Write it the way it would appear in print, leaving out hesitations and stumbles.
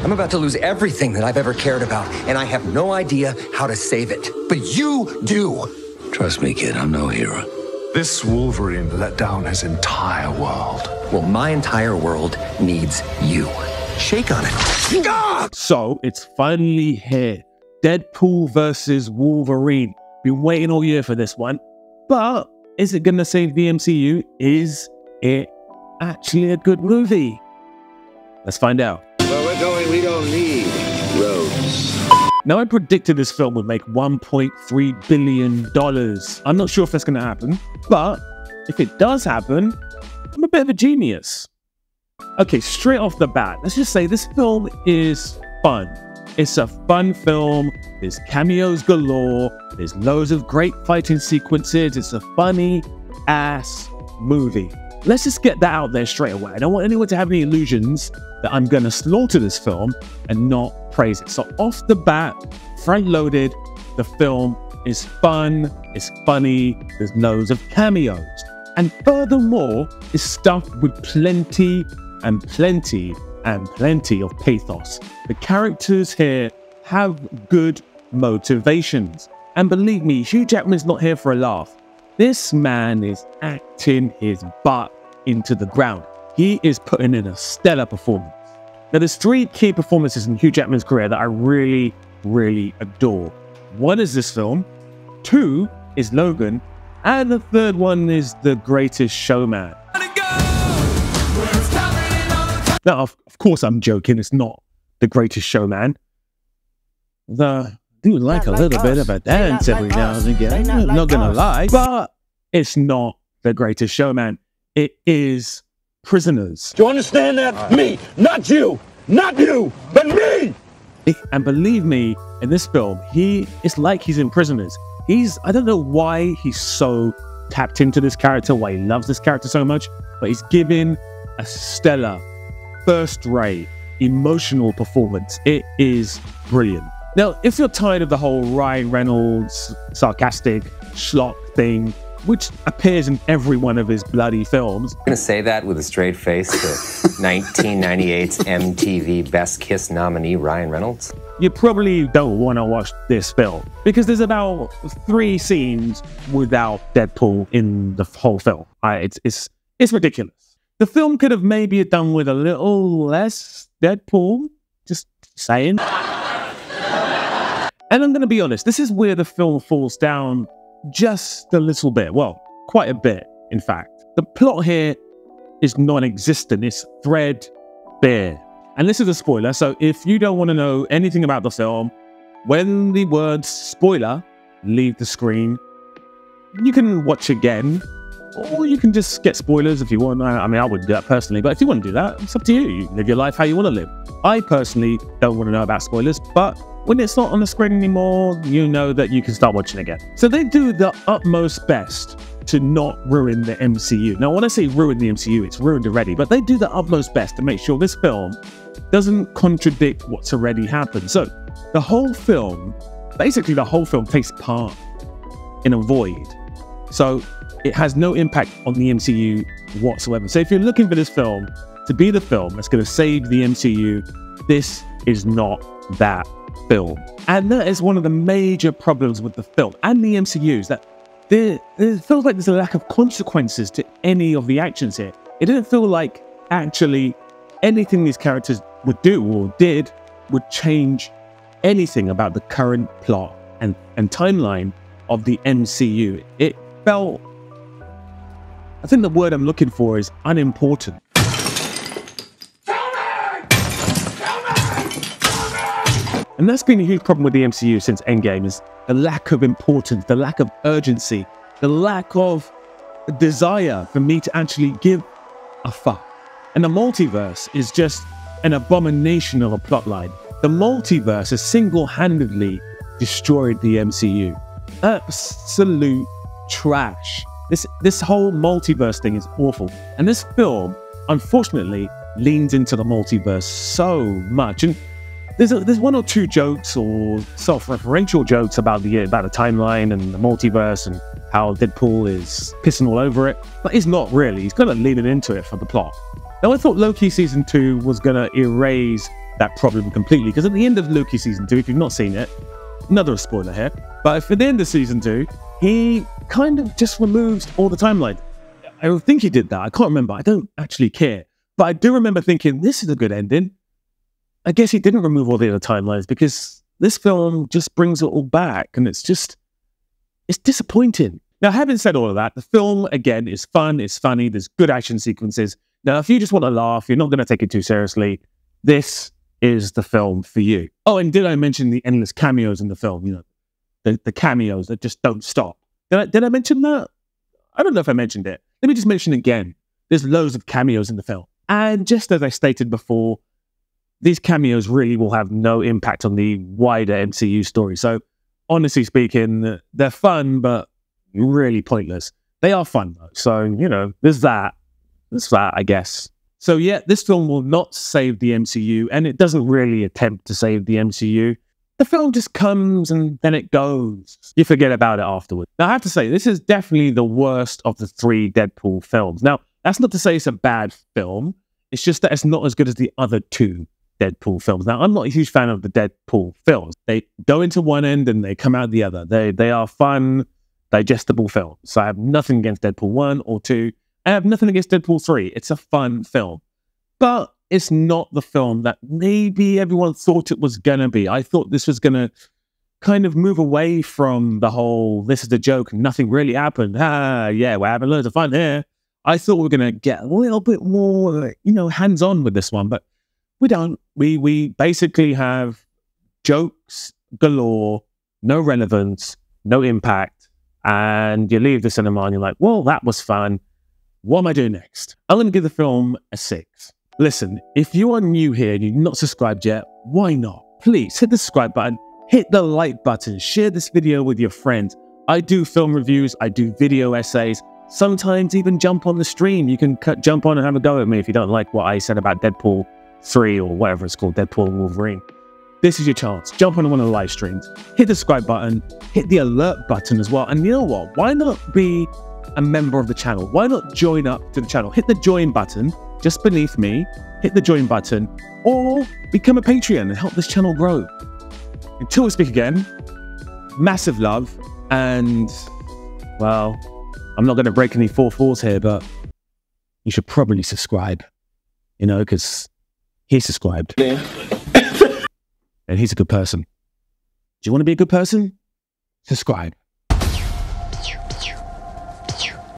I'm about to lose everything that I've ever cared about, and I have no idea how to save it. But you do. Trust me, kid, I'm no hero. This Wolverine let down his entire world. Well, my entire world needs you. Shake on it. Ah! So, it's finally here. Deadpool versus Wolverine. Been waiting all year for this one. But, is it going to save the MCU? Is it actually a good movie? Let's find out. Where we're going, we don't need roads. Now, I predicted this film would make $1.3 billion. I'm not sure if that's going to happen, but if it does happen, I'm a bit of a genius. Okay, straight off the bat, let's just say this film is fun. It's a fun film. There's cameos galore. There's loads of great fighting sequences. It's a funny-ass movie. Let's just get that out there straight away. I don't want anyone to have any illusions that I'm going to slaughter this film and not praise it. So off the bat, front-loaded, the film is fun, it's funny, there's loads of cameos. And furthermore, it's stuffed with plenty and plenty and plenty of pathos. The characters here have good motivations. And believe me, Hugh Jackman's not here for a laugh. This man is acting his butt into the ground. He is putting in a stellar performance. Now, there's three key performances in Hugh Jackman's career that I really, really adore. One is this film, two is Logan, and the third one is The Greatest Showman. Now, of course I'm joking, it's not The Greatest Showman. I do like a little bit of a dance every now and again, I'm not gonna lie, but it's not The Greatest Showman. It is Prisoners. Do you understand that? Me, not you, but me! And believe me, in this film, it's like he's in Prisoners. I don't know why he's so tapped into this character, why he loves this character so much, but he's giving a stellar, first-rate, emotional performance. It is brilliant. Now, if you're tired of the whole Ryan Reynolds sarcastic schlock thing, which appears in every one of his bloody films. I'm gonna say that with a straight face to 1998's MTV Best Kiss nominee Ryan Reynolds. You probably don't want to watch this film because there's about 3 scenes without Deadpool in the whole film. It's ridiculous. The film could have maybe done with a little less Deadpool, just saying. And I'm going to be honest, this is where the film falls down just a little bit. Well, quite a bit, in fact. The plot here is non-existent. It's threadbare. And this is a spoiler, so if you don't want to know anything about the film, when the words spoiler leave the screen, you can watch again, or you can just get spoilers if you want. I mean, I wouldn't do that personally, but if you want to do that, it's up to you. You live your life how you want to live. I personally don't want to know about spoilers, but when it's not on the screen anymore, you know that you can start watching again. So they do the utmost best to not ruin the MCU. Now, when I say ruin the MCU, it's ruined already, but they do the utmost best to make sure this film doesn't contradict what's already happened. So the whole film, basically the whole film takes part in a void. So it has no impact on the MCU whatsoever. So if you're looking for this film to be the film that's going to save the MCU, this is not that film. And that is one of the major problems with the film and the MCU, is that it feels like there's a lack of consequences to any of the actions here. It didn't feel like actually anything these characters would do or did would change anything about the current plot and timeline of the MCU. It felt, I think the word I'm looking for is unimportant. And that's been a huge problem with the MCU since Endgame, is the lack of importance, the lack of urgency, the lack of desire for me to actually give a fuck. And the multiverse is just an abomination of a plotline. The multiverse has single-handedly destroyed the MCU. Absolute trash. This whole multiverse thing is awful. And this film, unfortunately, leans into the multiverse so much. And there's one or two jokes or self-referential jokes about the timeline and the multiverse and how Deadpool is pissing all over it, but he's not really. He's kind of leaning into it for the plot. Now, I thought Loki Season 2 was going to erase that problem completely. Because at the end of Loki season 2, if you've not seen it, another spoiler here, but for the end of season 2, he kind of just removes all the timelines. I don't think he did that. I can't remember. I don't actually care. But I do remember thinking, this is a good ending. I guess he didn't remove all the other timelines because this film just brings it all back. And it's disappointing. Now, having said all of that, the film, again, is fun. It's funny. There's good action sequences. Now, if you just want to laugh, you're not going to take it too seriously, this is the film for you. Oh, and did I mention the endless cameos in the film? You know, the cameos that just don't stop. Did I mention that? I don't know if I mentioned it. Let me just mention it again. There's loads of cameos in the film. And just as I stated before, these cameos really will have no impact on the wider MCU story. So, honestly speaking, they're fun, but really pointless. They are fun, though. So, you know, there's that. There's that, I guess. So, yeah, this film will not save the MCU, and it doesn't really attempt to save the MCU. The film just comes and then it goes. You forget about it afterwards. Now, I have to say, this is definitely the worst of the 3 Deadpool films. Now, that's not to say it's a bad film. It's just that it's not as good as the other 2 Deadpool films. Now, I'm not a huge fan of the Deadpool films. They go into one end and they come out the other. They are fun, digestible films. So I have nothing against Deadpool 1 or 2. I have nothing against Deadpool 3. It's a fun film. But it's not the film that maybe everyone thought it was going to be. I thought this was going to kind of move away from the whole, this is a joke, nothing really happened. Yeah, we're having loads of fun here. I thought we were going to get a little bit more, you know, hands-on with this one, but we don't. We basically have jokes galore, no relevance, no impact, and you leave the cinema and you're like, well, that was fun. What am I doing next? I'm going to give the film a 6. Listen, if you are new here and you've not subscribed yet, why not? Please hit the subscribe button, hit the like button, share this video with your friends. I do film reviews, I do video essays, sometimes even jump on the stream. You can jump on and have a go at me if you don't like what I said about Deadpool 3 or whatever it's called, Deadpool and Wolverine. This is your chance. Jump on one of the live streams, hit the subscribe button, hit the alert button as well. And you know what? Why not be a member of the channel? Why not join up to the channel? Hit the join button just beneath me, hit the join button, or become a Patreon and help this channel grow. Until we speak again, massive love, and, well, I'm not going to break any 4-4s here, but you should probably subscribe, you know, because he subscribed. And he's a good person. Do you want to be a good person? Subscribe.